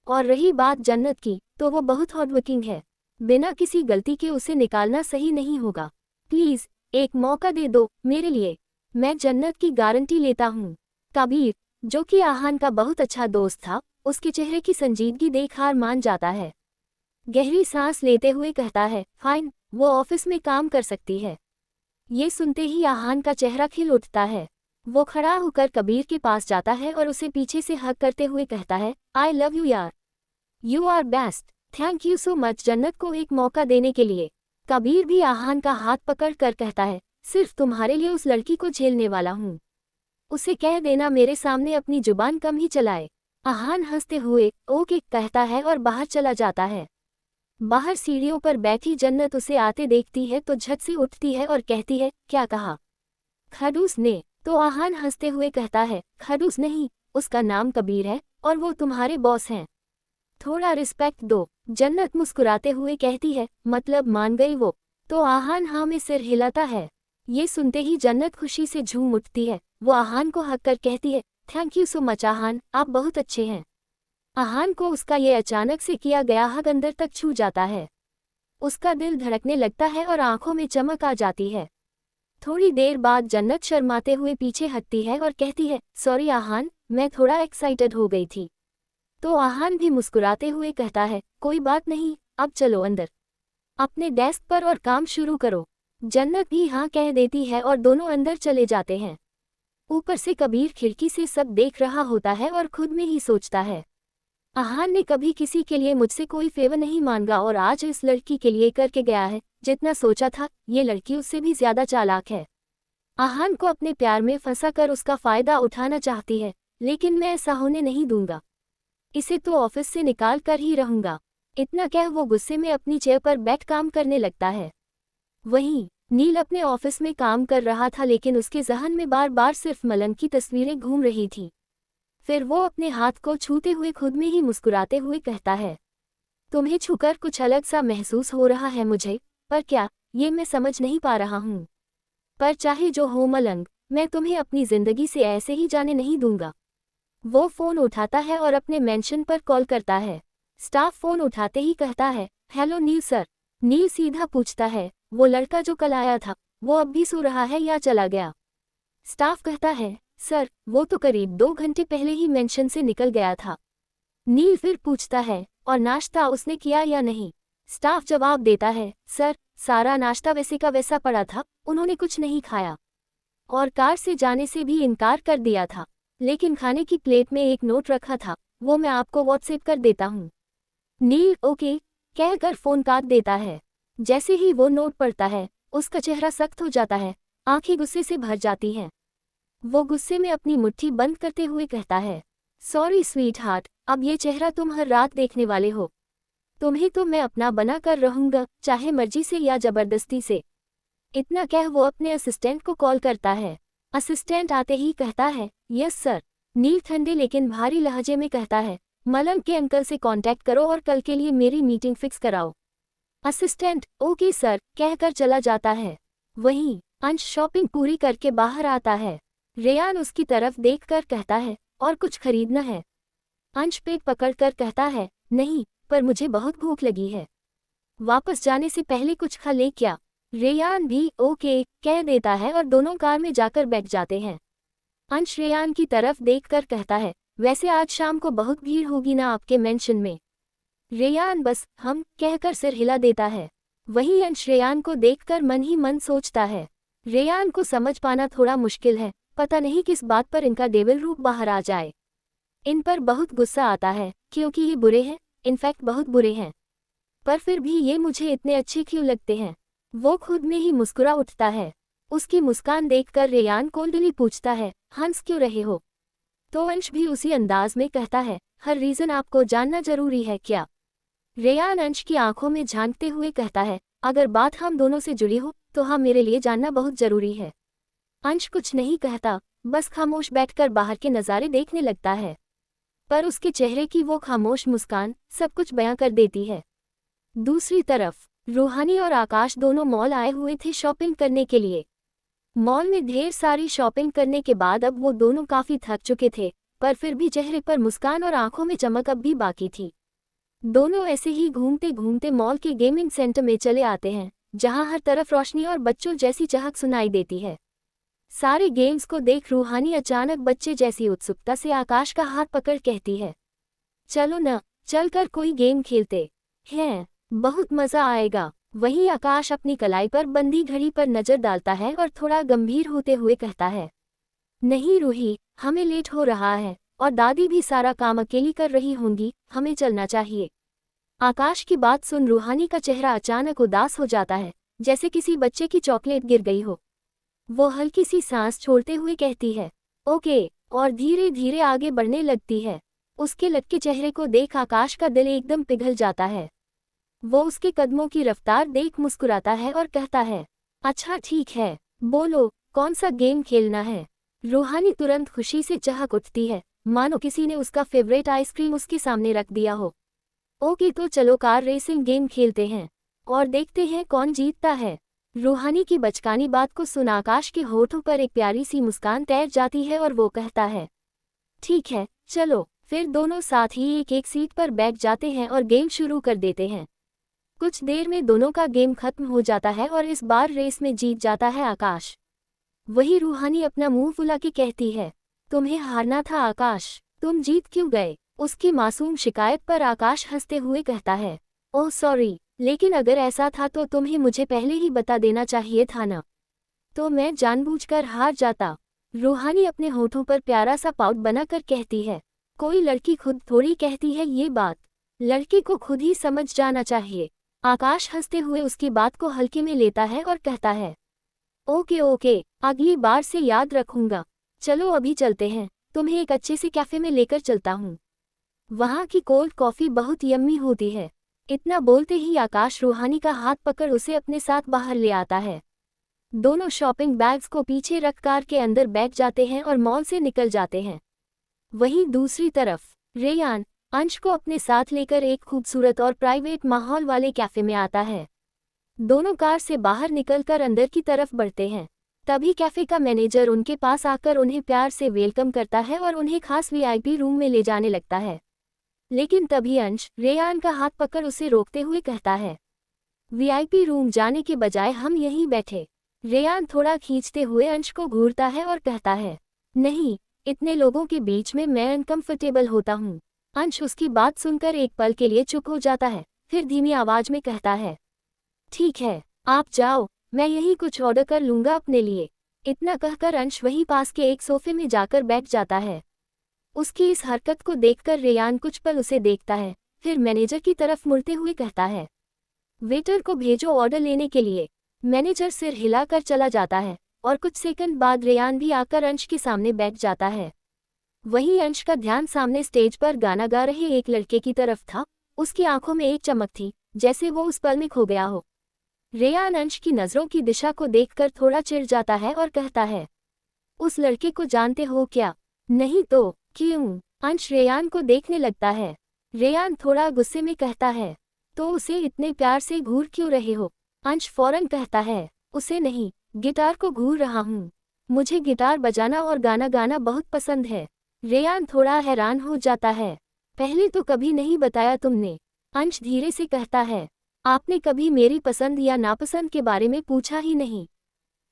और रही बात जन्नत की, तो वो बहुत हार्डवर्किंग है। बिना किसी गलती के उसे निकालना सही नहीं होगा। प्लीज़ एक मौका दे दो मेरे लिए, मैं जन्नत की गारंटी लेता हूँ। कबीर, जो कि आहान का बहुत अच्छा दोस्त था, उसके चेहरे की संजीदगी देख हार मान जाता है। गहरी सांस लेते हुए कहता है, फाइन, वो ऑफिस में काम कर सकती है। ये सुनते ही आहान का चेहरा खिल उठता है। वो खड़ा होकर कबीर के पास जाता है और उसे पीछे से हग करते हुए कहता है, आई लव यू यार, you are best, thank you so much Jannat को एक मौका देने के लिए। कबीर भी आहान का हाथ पकड़ कर कहता है, सिर्फ तुम्हारे लिए उस लड़की को झेलने वाला हूँ। उसे कह देना मेरे सामने अपनी जुबान कम ही चलाए। आहान हंसते हुए ओके कहता है और बाहर चला जाता है। बाहर सीढ़ियों पर बैठी जन्नत उसे आते देखती है तो झट से उठती है और कहती है, क्या कहा? खड़ूस ने? तो आहान हंसते हुए कहता है, खड़ूस नहीं, उसका नाम कबीर है और वो तुम्हारे बॉस हैं। थोड़ा रिस्पेक्ट दो। जन्नत मुस्कुराते हुए कहती है, मतलब मान गई वो? तो आहान हाँ में सिर हिलाता है। ये सुनते ही जन्नत खुशी से झूम उठती है। वो आहान को हक कर कहती है, थैंक यू सो मच आहान, आप बहुत अच्छे हैं। आहान को उसका ये अचानक से किया गया हक अंदर तक छू जाता है। उसका दिल धड़कने लगता है और आंखों में चमक आ जाती है। थोड़ी देर बाद जन्नत शर्माते हुए पीछे हटती है और कहती है, सॉरी आहान, मैं थोड़ा एक्साइटेड हो गई थी। तो आहान भी मुस्कुराते हुए कहता है, कोई बात नहीं, अब चलो अंदर, अपने डेस्क पर और काम शुरू करो। जन्नत भी हाँ कह देती है और दोनों अंदर चले जाते हैं। ऊपर से कबीर खिड़की से सब देख रहा होता है और खुद में ही सोचता है, आहान ने कभी किसी के लिए मुझसे कोई फेवर नहीं मांगा और आज इस लड़की के लिए करके गया है। जितना सोचा था, ये लड़की उससे भी ज्यादा चालाक है। आहान को अपने प्यार में फंसा कर उसका फायदा उठाना चाहती है, लेकिन मैं ऐसा होने नहीं दूंगा। इसे तो ऑफिस से निकाल कर ही रहूंगा। इतना कह वो गुस्से में अपनी चेयर पर बैठ काम करने लगता है। वहीं नील अपने ऑफिस में काम कर रहा था, लेकिन उसके जहन में बार बार सिर्फ मलंग की तस्वीरें घूम रही थीं। फिर वो अपने हाथ को छूते हुए खुद में ही मुस्कुराते हुए कहता है, तुम्हें छूकर कुछ अलग सा महसूस हो रहा है मुझे, पर क्या, ये मैं समझ नहीं पा रहा हूँ। पर चाहे जो हो मलंग, मैं तुम्हें अपनी जिंदगी से ऐसे ही जाने नहीं दूंगा। वो फ़ोन उठाता है और अपने मेंशन पर कॉल करता है। स्टाफ फ़ोन उठाते ही कहता है, हेलो नील सर। नील सीधा पूछता है, वो लड़का जो कल आया था, वो अब भी सो रहा है या चला गया? स्टाफ कहता है, सर वो तो करीब 2 घंटे पहले ही मेंशन से निकल गया था। नील फिर पूछता है, और नाश्ता उसने किया या नहीं? स्टाफ जवाब देता है, सर सारा नाश्ता वैसे का वैसा पड़ा था, उन्होंने कुछ नहीं खाया और कार से जाने से भी इनकार कर दिया था, लेकिन खाने की प्लेट में एक नोट रखा था, वो मैं आपको व्हाट्सएप कर देता हूँ। नील ओके कहकर फ़ोन काट देता है। जैसे ही वो नोट पढ़ता है, उसका चेहरा सख्त हो जाता है, आंखें गुस्से से भर जाती हैं। वो गुस्से में अपनी मुट्ठी बंद करते हुए कहता है, सॉरी स्वीट हार्ट, अब ये चेहरा तुम हर रात देखने वाले हो। तुम्हें तो मैं अपना बना कर रहूँगा, चाहे मर्जी से या ज़बरदस्ती से। इतना कह वो अपने असिस्टेंट को कॉल करता है। असिस्टेंट आते ही कहता है, यस सर। नील ठंडे लेकिन भारी लहजे में कहता है, मलंग के अंकल से कांटेक्ट करो और कल के लिए मेरी मीटिंग फिक्स कराओ। असिस्टेंट ओके सर कहकर चला जाता है। वहीं अंश शॉपिंग पूरी करके बाहर आता है। रेयान उसकी तरफ देखकर कहता है, और कुछ खरीदना है? अंश पेट पकड़कर कहता है, नहीं, पर मुझे बहुत भूख लगी है। वापस जाने से पहले कुछ खा ले क्या? रेयान भी ओके कह देता है और दोनों कार में जाकर बैठ जाते हैं। अंश रेयान की तरफ देखकर कहता है, वैसे आज शाम को बहुत भीड़ होगी ना आपके मेंशन में? रेयान बस हम कहकर सिर हिला देता है। वहीं अंश रेयान को देखकर मन ही मन सोचता है, रेयान को समझ पाना थोड़ा मुश्किल है, पता नहीं किस बात पर इनका डेविल रूप बाहर आ जाए। इन पर बहुत गुस्सा आता है क्योंकि ये बुरे हैं, इनफैक्ट बहुत बुरे हैं। पर फिर भी ये मुझे इतने अच्छे क्यों लगते हैं। वो खुद में ही मुस्कुरा उठता है। उसकी मुस्कान देखकर रेयान कोल्डली पूछता है, हंस क्यों रहे हो? तो अंश भी उसी अंदाज में कहता है, हर रीजन आपको जानना जरूरी है क्या? रेयान अंश की आंखों में झांकते हुए कहता है, अगर बात हम दोनों से जुड़ी हो तो हाँ, मेरे लिए जानना बहुत जरूरी है। अंश कुछ नहीं कहता, बस खामोश बैठकर बाहर के नज़ारे देखने लगता है। पर उसके चेहरे की वो खामोश मुस्कान सब कुछ बयां कर देती है। दूसरी तरफ रूहानी और आकाश दोनों मॉल आए हुए थे शॉपिंग करने के लिए। मॉल में ढेर सारी शॉपिंग करने के बाद अब वो दोनों काफी थक चुके थे, पर फिर भी चेहरे पर मुस्कान और आंखों में चमक अब भी बाकी थी। दोनों ऐसे ही घूमते घूमते मॉल के गेमिंग सेंटर में चले आते हैं, जहां हर तरफ रोशनी और बच्चों जैसी चहक सुनाई देती है। सारे गेम्स को देख रूहानी अचानक बच्चे जैसी उत्सुकता से आकाश का हाथ पकड़ कहती है, चलो न, चलकर कोई गेम खेलते हैं, बहुत मजा आएगा। वहीं आकाश अपनी कलाई पर बंधी घड़ी पर नजर डालता है और थोड़ा गंभीर होते हुए कहता है, नहीं रूही, हमें लेट हो रहा है और दादी भी सारा काम अकेली कर रही होंगी, हमें चलना चाहिए। आकाश की बात सुन रूहानी का चेहरा अचानक उदास हो जाता है, जैसे किसी बच्चे की चॉकलेट गिर गई हो। वो हल्की सी सांस छोड़ते हुए कहती है, ओके, और धीरे धीरे आगे बढ़ने लगती है। उसके लटके चेहरे को देख आकाश का दिल एकदम पिघल जाता है। वो उसके कदमों की रफ्तार देख मुस्कुराता है और कहता है, अच्छा ठीक है, बोलो कौन सा गेम खेलना है? रूहानी तुरंत खुशी से चहक उठती है, मानो किसी ने उसका फेवरेट आइसक्रीम उसके सामने रख दिया हो। ओके, तो चलो कार रेसिंग गेम खेलते हैं और देखते हैं कौन जीतता है। रूहानी की बचकानी बात को सुन आकाश के होठों पर एक प्यारी सी मुस्कान तैर जाती है और वो कहता है, ठीक है चलो। फिर दोनों साथ ही एक एक सीट पर बैठ जाते हैं और गेम शुरू कर देते हैं। कुछ देर में दोनों का गेम खत्म हो जाता है और इस बार रेस में जीत जाता है आकाश। वही रूहानी अपना मुंह फुला के कहती है, तुम्हें हारना था आकाश, तुम जीत क्यों गए? उसकी मासूम शिकायत पर आकाश हंसते हुए कहता है, ओह सॉरी, लेकिन अगर ऐसा था तो तुम्हें मुझे पहले ही बता देना चाहिए था ना, तो मैं जानबूझकर हार जाता। रूहानी अपने होठों पर प्यारा सा पाउट बनाकर कहती है, कोई लड़की खुद थोड़ी कहती है ये बात, लड़की को खुद ही समझ जाना चाहिए। आकाश हंसते हुए उसकी बात को हल्के में लेता है और कहता है, ओके ओके, अगली बार से याद रखूंगा। चलो अभी चलते हैं, तुम्हें एक अच्छे से कैफे में लेकर चलता हूँ, वहाँ की कोल्ड कॉफ़ी बहुत यम्मी होती है। इतना बोलते ही आकाश रूहानी का हाथ पकड़ उसे अपने साथ बाहर ले आता है। दोनों शॉपिंग बैग्स को पीछे रख कार के अंदर बैठ जाते हैं और मॉल से निकल जाते हैं। वहीं दूसरी तरफ रेयान अंश को अपने साथ लेकर एक खूबसूरत और प्राइवेट माहौल वाले कैफे में आता है। दोनों कार से बाहर निकलकर अंदर की तरफ बढ़ते हैं। तभी कैफे का मैनेजर उनके पास आकर उन्हें प्यार से वेलकम करता है और उन्हें खास वीआईपी रूम में ले जाने लगता है। लेकिन तभी अंश रेयान का हाथ पकड़ उसे रोकते हुए कहता है, वीआईपी रूम जाने के बजाय हम यहीं बैठे। रेयान थोड़ा खींचते हुए अंश को घूरता है और कहता है, नहीं, इतने लोगों के बीच में मैं अनकंफर्टेबल होता हूँ। अंश उसकी बात सुनकर एक पल के लिए चुप हो जाता है, फिर धीमी आवाज में कहता है, ठीक है, आप जाओ, मैं यही कुछ ऑर्डर कर लूँगा अपने लिए। इतना कहकर अंश वहीं पास के एक सोफे में जाकर बैठ जाता है। उसकी इस हरकत को देखकर रेयान कुछ पल उसे देखता है, फिर मैनेजर की तरफ मुड़ते हुए कहता है, वेटर को भेजो ऑर्डर लेने के लिए। मैनेजर सिर हिलाकर चला जाता है और कुछ सेकंड बाद रेयान भी आकर अंश के सामने बैठ जाता है। वहीं अंश का ध्यान सामने स्टेज पर गाना गा रहे एक लड़के की तरफ था। उसकी आंखों में एक चमक थी, जैसे वो उस पल में खो गया हो। रेयान अंश की नज़रों की दिशा को देखकर थोड़ा चिढ़ जाता है और कहता है, उस लड़के को जानते हो क्या? नहीं तो क्यों? अंश रेयान को देखने लगता है। रेयान थोड़ा गुस्से में कहता है, तो उसे इतने प्यार से घूर क्यों रहे हो? अंश फौरन कहता है, उसे नहीं, गिटार को घूर रहा हूँ। मुझे गिटार बजाना और गाना गाना बहुत पसंद है। रेयान थोड़ा हैरान हो जाता है, पहले तो कभी नहीं बताया तुमने। अंश धीरे से कहता है, आपने कभी मेरी पसंद या नापसंद के बारे में पूछा ही नहीं,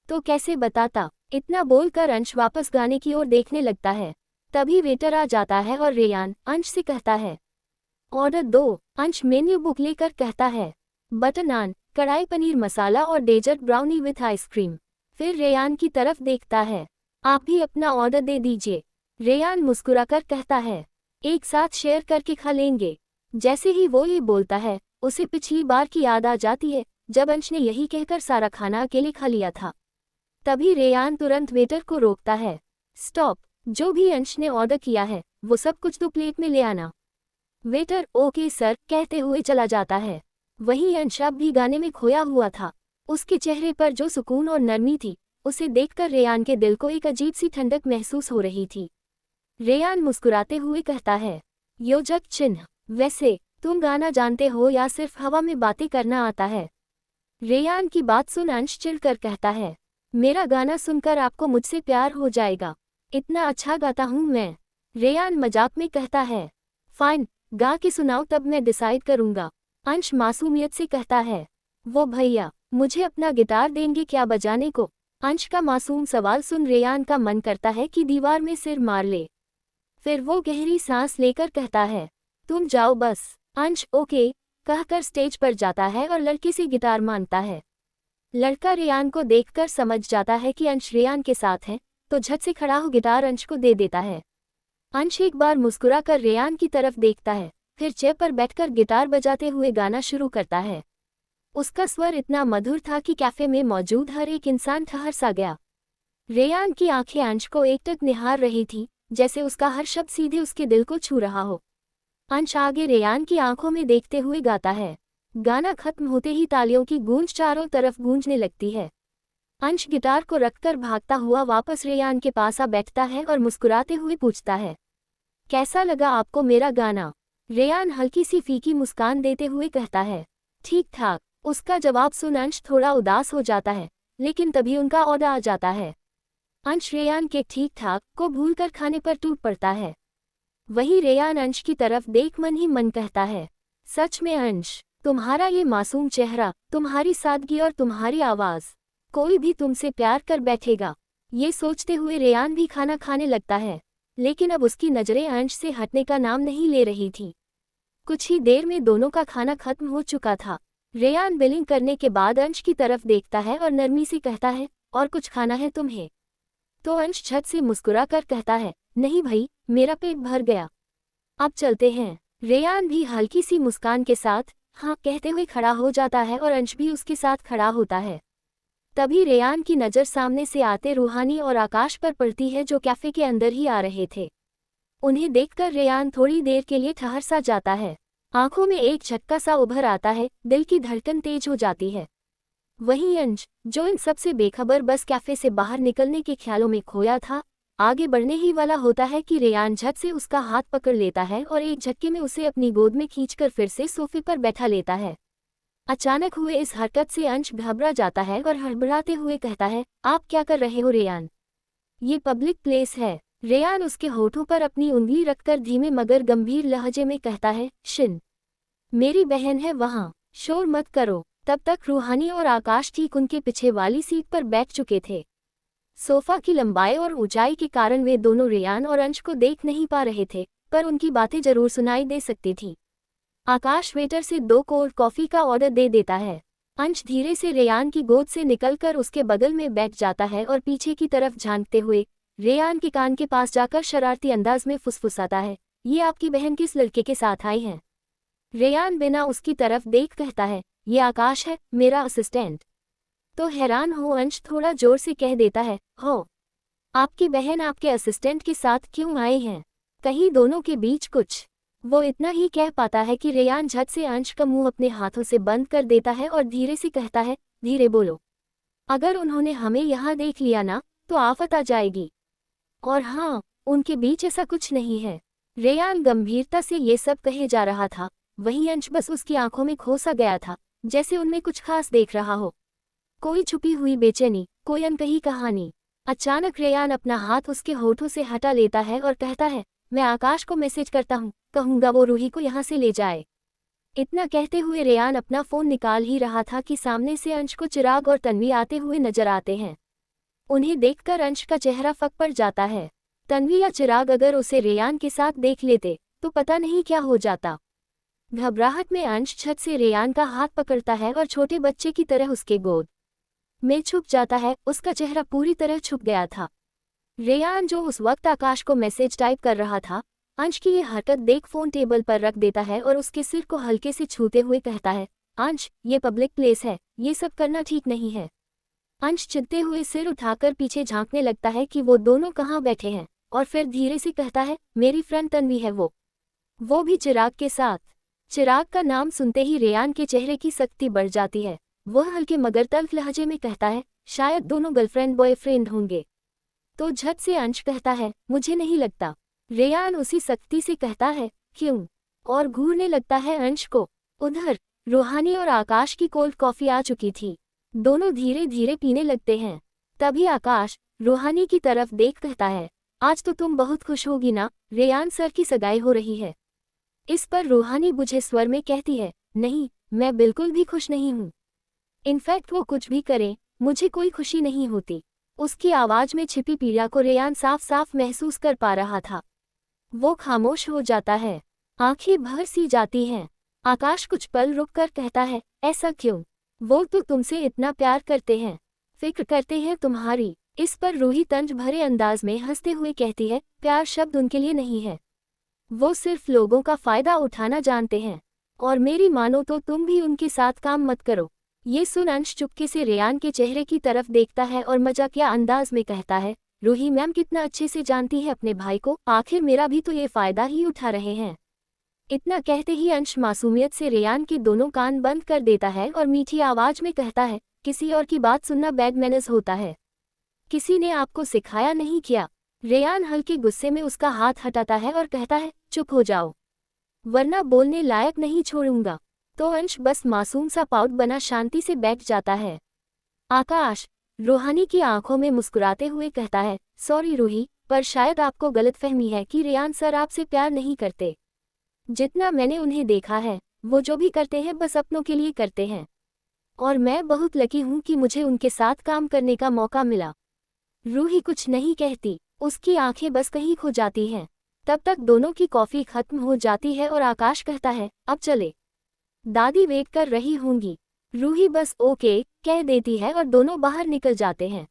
तो कैसे बताता? इतना बोलकर अंश वापस गाने की ओर देखने लगता है। तभी वेटर आ जाता है और रेयान अंश से कहता है, ऑर्डर दो। अंश मेन्यू बुक लेकर कहता है, बटर नान, कढ़ाई पनीर मसाला और डेजर्ट ब्राउनी विथ आइसक्रीम। फिर रेयान की तरफ देखता है। आप भी अपना ऑर्डर दे दीजिए। रेयान मुस्कुराकर कहता है, एक साथ शेयर करके खा लेंगे। जैसे ही वो ये बोलता है, उसे पिछली बार की याद आ जाती है जब अंश ने यही कहकर सारा खाना अकेले खा लिया था। तभी रेयान तुरंत वेटर को रोकता है, स्टॉप, जो भी अंश ने ऑर्डर किया है वो सब कुछ तो प्लेट में ले आना। वेटर ओके सर कहते हुए चला जाता है। वहीं अंश अब भी गाने में खोया हुआ था। उसके चेहरे पर जो सुकून और नरमी थी, उसे देखकर रेयान के दिल को एक अजीब सी ठंडक महसूस हो रही थी। रेयान मुस्कुराते हुए कहता है, योजक चिन्ह, वैसे तुम गाना जानते हो या सिर्फ हवा में बातें करना आता है? रेयान की बात सुन अंश चिढ़कर कहता है, मेरा गाना सुनकर आपको मुझसे प्यार हो जाएगा, इतना अच्छा गाता हूँ मैं। रेयान मजाक में कहता है, फाइन, गा के सुनाओ तब मैं डिसाइड करूँगा। अंश मासूमियत से कहता है, वो भैया मुझे अपना गिटार देंगे क्या बजाने को? अंश का मासूम सवाल सुन रेयान का मन करता है कि दीवार में सिर मार ले। फिर वो गहरी सांस लेकर कहता है, तुम जाओ बस। अंश ओके कहकर स्टेज पर जाता है और लड़के से गिटार मांगता है। लड़का रेयान को देखकर समझ जाता है कि अंश रेयान के साथ है, तो झट से खड़ा हो गिटार अंश को दे देता है। अंश एक बार मुस्कुराकर रेयान की तरफ देखता है, फिर चेयर पर बैठकर गिटार बजाते हुए गाना शुरू करता है। उसका स्वर इतना मधुर था कि कैफे में मौजूद हर एक इंसान ठहर सा गया। रेयान की आंखें अंश को एकटक निहार रही थी, जैसे उसका हर शब्द सीधे उसके दिल को छू रहा हो। अंश आगे रेयान की आंखों में देखते हुए गाता है। गाना खत्म होते ही तालियों की गूंज चारों तरफ गूंजने लगती है। अंश गिटार को रखकर भागता हुआ वापस रेयान के पास आ बैठता है और मुस्कुराते हुए पूछता है, कैसा लगा आपको मेरा गाना? रेयान हल्की सी फीकी मुस्कान देते हुए कहता है, ठीक ठाक। उसका जवाब सुन अंश थोड़ा उदास हो जाता है, लेकिन तभी उनका ऑर्डर आ जाता है। अंश रेयान के ठीक ठाक को भूलकर खाने पर टूट पड़ता है। वही रेयान अंश की तरफ देख मन ही मन कहता है, सच में अंश, तुम्हारा ये मासूम चेहरा, तुम्हारी सादगी और तुम्हारी आवाज़, कोई भी तुमसे प्यार कर बैठेगा। ये सोचते हुए रेयान भी खाना खाने लगता है, लेकिन अब उसकी नज़रें अंश से हटने का नाम नहीं ले रही थी। कुछ ही देर में दोनों का खाना खत्म हो चुका था। रेयान बिलिंग करने के बाद अंश की तरफ देखता है और नरमी से कहता है, और कुछ खाना है तुम्हें? तो अंश झट से मुस्कुरा कर कहता है, नहीं भाई, मेरा पेट भर गया, अब चलते हैं। रेयान भी हल्की सी मुस्कान के साथ हाँ कहते हुए खड़ा हो जाता है और अंश भी उसके साथ खड़ा होता है। तभी रेयान की नज़र सामने से आते रूहानी और आकाश पर पड़ती है, जो कैफे के अंदर ही आ रहे थे। उन्हें देखकर रेयान थोड़ी देर के लिए ठहर सा जाता है। आंखों में एक झटका सा उभर आता है, दिल की धड़कन तेज हो जाती है। वहीं अंश, जो इन सबसे बेखबर बस कैफे से बाहर निकलने के ख्यालों में खोया था, आगे बढ़ने ही वाला होता है कि रेयान झट से उसका हाथ पकड़ लेता है और एक झटके में उसे अपनी गोद में खींचकर फिर से सोफे पर बैठा लेता है। अचानक हुए इस हरकत से अंश घबरा जाता है और हड़बड़ाते हुए कहता है, आप क्या कर रहे हो रेयान? ये पब्लिक प्लेस है। रेयान उसके होठों पर अपनी उंगली रखकर धीमे मगर गंभीर लहजे में कहता है, शिन, मेरी बहन है वहाँ, शोर मत करो। तब तक रूहानी और आकाश ठीक उनके पीछे वाली सीट पर बैठ चुके थे। सोफा की लंबाई और ऊंचाई के कारण वे दोनों रेयान और अंश को देख नहीं पा रहे थे, पर उनकी बातें जरूर सुनाई दे सकती थीं। आकाश वेटर से 2 कोल्ड कॉफी का ऑर्डर दे देता है। अंश धीरे से रेयान की गोद से निकलकर उसके बगल में बैठ जाता है और पीछे की तरफ झांकते हुए रेयान के कान के पास जाकर शरारती अंदाज में फुसफुसाता है, ये आपकी बहन किस लड़के के साथ आई है? रेयान बिना उसकी तरफ देख कहता है, ये आकाश है, मेरा असिस्टेंट। तो हैरान हो अंश थोड़ा जोर से कह देता है, हो, आपकी बहन आपके असिस्टेंट के साथ क्यों आए हैं? कहीं दोनों के बीच कुछ? वो इतना ही कह पाता है कि रेयान झट से अंश का मुंह अपने हाथों से बंद कर देता है और धीरे से कहता है, धीरे बोलो, अगर उन्होंने हमें यहाँ देख लिया ना, तो आफत आ जाएगी। और हाँ, उनके बीच ऐसा कुछ नहीं है। रेयान गंभीरता से ये सब कहे जा रहा था, वहीं अंश बस उसकी आंखों में खो सा गया था, जैसे उनमें कुछ खास देख रहा हो, कोई छुपी हुई बेचैनी, कोई अनकही कहानी। अचानक रेयान अपना हाथ उसके होठों से हटा लेता है और कहता है, मैं आकाश को मैसेज करता हूँ, कहूँगा वो रूही को यहाँ से ले जाए। इतना कहते हुए रेयान अपना फ़ोन निकाल ही रहा था कि सामने से अंश को चिराग और तन्वी आते हुए नजर आते हैं। उन्हें देखकर अंश का चेहरा फक पड़ जाता है। तन्वी या चिराग अगर उसे रेयान के साथ देख लेते तो पता नहीं क्या हो जाता। घबराहट में अंश छत से रेयान का हाथ पकड़ता है और छोटे बच्चे की तरह उसके गोद में छुप जाता है। उसका चेहरा पूरी तरह छुप गया था। रेयान जो उस वक्त आकाश को मैसेज टाइप कर रहा था, अंश की ये हरकत देख फोन टेबल पर रख देता है और उसके सिर को हल्के से छूते हुए कहता है, अंश, ये पब्लिक प्लेस है, ये सब करना ठीक नहीं है। अंश चिढ़ते हुए सिर उठाकर पीछे झांकने लगता है कि वो दोनों कहाँ बैठे हैं, और फिर धीरे से कहता है, मेरी फ्रेंड तन्वी है वो भी चिराग के साथ। चिराग का नाम सुनते ही रेयान के चेहरे की सख्ती बढ़ जाती है। वह हल्के मगर तल्ख लहजे में कहता है, शायद दोनों गर्लफ्रेंड बॉयफ्रेंड होंगे। तो झट से अंश कहता है, मुझे नहीं लगता। रेयान उसी सख्ती से कहता है, क्यों, और घूरने लगता है अंश को। उधर रूहानी और आकाश की कोल्ड कॉफी आ चुकी थी। दोनों धीरे धीरे पीने लगते हैं। तभी आकाश रूहानी की तरफ देख कहता है, आज तो तुम बहुत खुश होगी ना, रेयान सर की सगाई हो रही है। इस पर रूहानी बुझे स्वर में कहती है, नहीं, मैं बिल्कुल भी खुश नहीं हूँ। इनफैक्ट वो कुछ भी करें, मुझे कोई खुशी नहीं होती। उसकी आवाज में छिपी पीड़ा को रेयान साफ साफ महसूस कर पा रहा था। वो खामोश हो जाता है, आंखें भर सी जाती हैं। आकाश कुछ पल रुककर कहता है, ऐसा क्यों? वो तो तुमसे इतना प्यार करते हैं, फिक्र करते हैं तुम्हारी। इस पर रूही तंज भरे अंदाज में हंसते हुए कहती है, प्यार शब्द उनके लिए नहीं है, वो सिर्फ लोगों का फायदा उठाना जानते हैं। और मेरी मानो तो तुम भी उनके साथ काम मत करो। ये सुन अंश चुपके से रेयान के चेहरे की तरफ देखता है और मजाकिया अंदाज में कहता है, रूही मैम कितना अच्छे से जानती है अपने भाई को, आखिर मेरा भी तो ये फायदा ही उठा रहे हैं। इतना कहते ही अंश मासूमियत से रेयान के दोनों कान बंद कर देता है और मीठी आवाज में कहता है, किसी और की बात सुनना बैड मैनर्स होता है, किसी ने आपको सिखाया नहीं किया। रेयान हल्के गुस्से में उसका हाथ हटाता है और कहता है, चुप हो जाओ, वरना बोलने लायक नहीं छोड़ूंगा। तो अंश बस मासूम सा पाउट बना शांति से बैठ जाता है। आकाश रूहानी की आंखों में मुस्कुराते हुए कहता है, सॉरी रूही, पर शायद आपको गलतफहमी है कि रेयान सर आपसे प्यार नहीं करते। जितना मैंने उन्हें देखा है, वो जो भी करते हैं बस अपनों के लिए करते हैं, और मैं बहुत लकी हूँ कि मुझे उनके साथ काम करने का मौका मिला। रूही कुछ नहीं कहती, उसकी आंखें बस कहीं खो जाती हैं। तब तक दोनों की कॉफी खत्म हो जाती है और आकाश कहता है, अब चले, दादी वेट कर रही होंगी। रूही बस ओके कह देती है और दोनों बाहर निकल जाते हैं।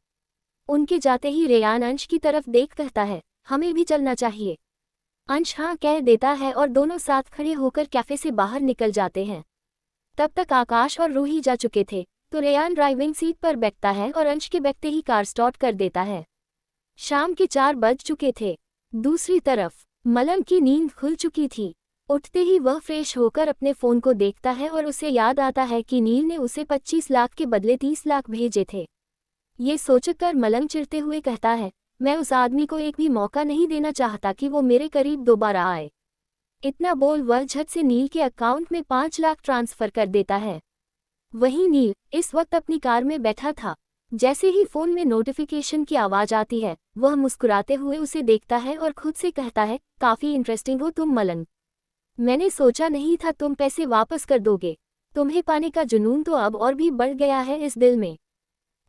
उनके जाते ही रेयान अंश की तरफ देख कहता है, हमें भी चलना चाहिए। अंश हाँ कह देता है और दोनों साथ खड़े होकर कैफे से बाहर निकल जाते हैं। तब तक आकाश और रूही जा चुके थे, तो रेयान ड्राइविंग सीट पर बैठता है और अंश के बैठते ही कार स्टार्ट कर देता है। शाम के 4 बज चुके थे। दूसरी तरफ मलंग की नींद खुल चुकी थी। उठते ही वह फ्रेश होकर अपने फ़ोन को देखता है और उसे याद आता है कि नील ने उसे 25 लाख के बदले 30 लाख भेजे थे। ये सोचकर मलंग चिढ़ते हुए कहता है, मैं उस आदमी को एक भी मौका नहीं देना चाहता कि वो मेरे करीब दोबारा आए। इतना बोल वह झट से नील के अकाउंट में 5 लाख ट्रांसफ़र कर देता है। वहीं नील इस वक्त अपनी कार में बैठा था। जैसे ही फ़ोन में नोटिफिकेशन की आवाज़ आती है, वह मुस्कुराते हुए उसे देखता है और खुद से कहता है, काफ़ी इंटरेस्टिंग हो तुम मलंग। मैंने सोचा नहीं था तुम पैसे वापस कर दोगे। तुम्हें पाने का जुनून तो अब और भी बढ़ गया है इस दिल में।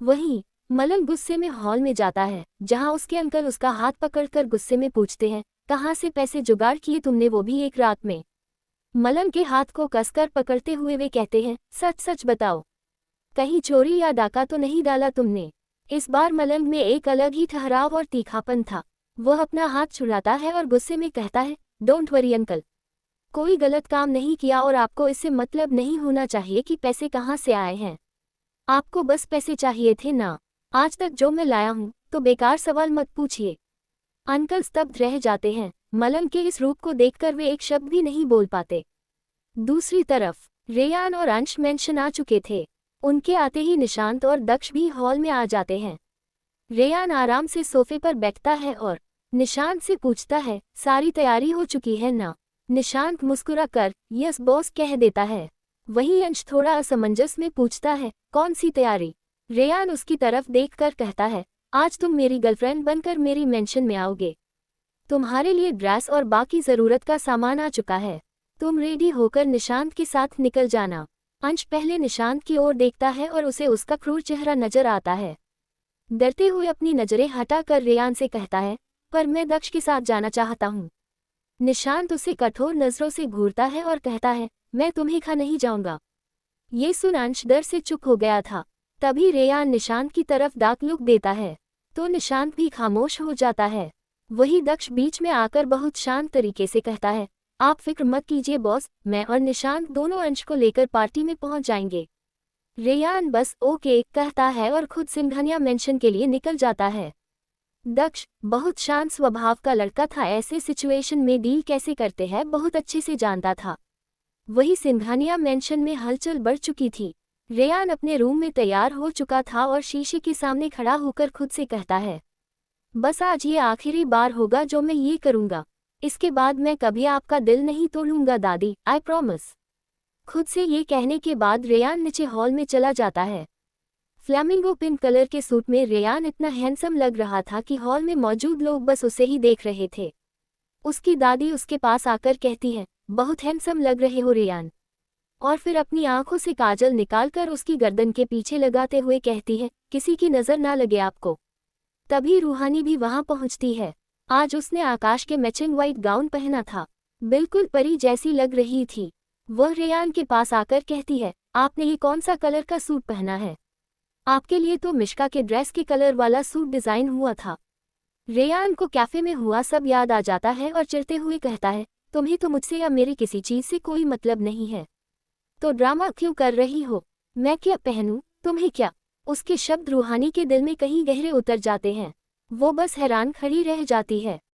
वहीं मलंग गुस्से में हॉल में जाता है, जहां उसके अंकल उसका हाथ पकड़कर गुस्से में पूछते हैं, कहाँ से पैसे जुगाड़ किए तुमने, वो भी एक रात में। मलंग के हाथ को कसकर पकड़ते हुए वे कहते हैं, सच सच बताओ, कहीं चोरी या डाका तो नहीं डाला तुमने। इस बार मलंग में एक अलग ही ठहराव और तीखापन था। वह अपना हाथ छुड़ाता है और गुस्से में कहता है, डोंट वरी अंकल, कोई गलत काम नहीं किया और आपको इससे मतलब नहीं होना चाहिए कि पैसे कहाँ से आए हैं। आपको बस पैसे चाहिए थे ना। आज तक जो मैं लाया हूँ, तो बेकार सवाल मत पूछिए। अंकल स्तब्ध रह जाते हैं। मलंग के इस रूप को देखकर वे एक शब्द भी नहीं बोल पाते। दूसरी तरफ रेयान और अंश मेंशन आ चुके थे। उनके आते ही निशांत और दक्ष भी हॉल में आ जाते हैं। रेयान आराम से सोफे पर बैठता है और निशांत से पूछता है, सारी तैयारी हो चुकी है ना? निशांत मुस्कुरा कर यस बॉस कह देता है। वहीं अंश थोड़ा असमंजस में पूछता है, कौन सी तैयारी? रेयान उसकी तरफ देखकर कहता है, आज तुम मेरी गर्लफ्रेंड बनकर मेरी मेंशन में आओगे। तुम्हारे लिए ड्रेस और बाकी ज़रूरत का सामान आ चुका है। तुम रेडी होकर निशांत के साथ निकल जाना। अंश पहले निशांत की ओर देखता है और उसे उसका क्रूर चेहरा नजर आता है। डरते हुए अपनी नजरें हटाकर रेयान से कहता है, पर मैं दक्ष के साथ जाना चाहता हूँ। निशांत उसे कठोर नजरों से घूरता है और कहता है, मैं तुम्हें खा नहीं जाऊंगा। ये सुन अंश डर से चुप हो गया था। तभी रेयान निशांत की तरफ डार्क लुक देता है। तो निशांत भी खामोश हो जाता है। वही दक्ष बीच में आकर बहुत शांत तरीके से कहता है, आप फिक्र मत कीजिए बॉस, मैं और निशांत दोनों अंश को लेकर पार्टी में पहुंच जाएंगे। रेयान बस ओके कहता है और खुद सिंघानिया मेंशन के लिए निकल जाता है। दक्ष बहुत शांत स्वभाव का लड़का था, ऐसे सिचुएशन में डील कैसे करते हैं बहुत अच्छे से जानता था। वही सिंघानिया मेंशन में हलचल बढ़ चुकी थी। रेयान अपने रूम में तैयार हो चुका था और शीशे के सामने खड़ा होकर खुद से कहता है, बस आज ये आखिरी बार होगा जो मैं ये करूंगा। इसके बाद मैं कभी आपका दिल नहीं तोड़ूंगा दादी, आई प्रॉमिस। खुद से ये कहने के बाद रेयान नीचे हॉल में चला जाता है। फ्लैमिंगो पिंक कलर के सूट में रेयान इतना हैंडसम लग रहा था कि हॉल में मौजूद लोग बस उसे ही देख रहे थे। उसकी दादी उसके पास आकर कहती है, बहुत हैंडसम लग रहे हो रेयान, और फिर अपनी आंखों से काजल निकालकर उसकी गर्दन के पीछे लगाते हुए कहती है, किसी की नजर ना लगे आपको। तभी रूहानी भी वहां पहुंचती है। आज उसने आकाश के मैचिंग व्हाइट गाउन पहना था, बिल्कुल परी जैसी लग रही थी। वह रेयान के पास आकर कहती है, आपने ये कौन सा कलर का सूट पहना है? आपके लिए तो मिश्का के ड्रेस के कलर वाला सूट डिजाइन हुआ था। रेयान को कैफे में हुआ सब याद आ जाता है और चिढ़ते हुए कहता है, तुम्हें तो मुझसे या मेरी किसी चीज से कोई मतलब नहीं है, तो ड्रामा क्यों कर रही हो? मैं क्या पहनूं, तुम्हें क्या? उसके शब्द रूहानी के दिल में कहीं गहरे उतर जाते हैं। वो बस हैरान खड़ी रह जाती है।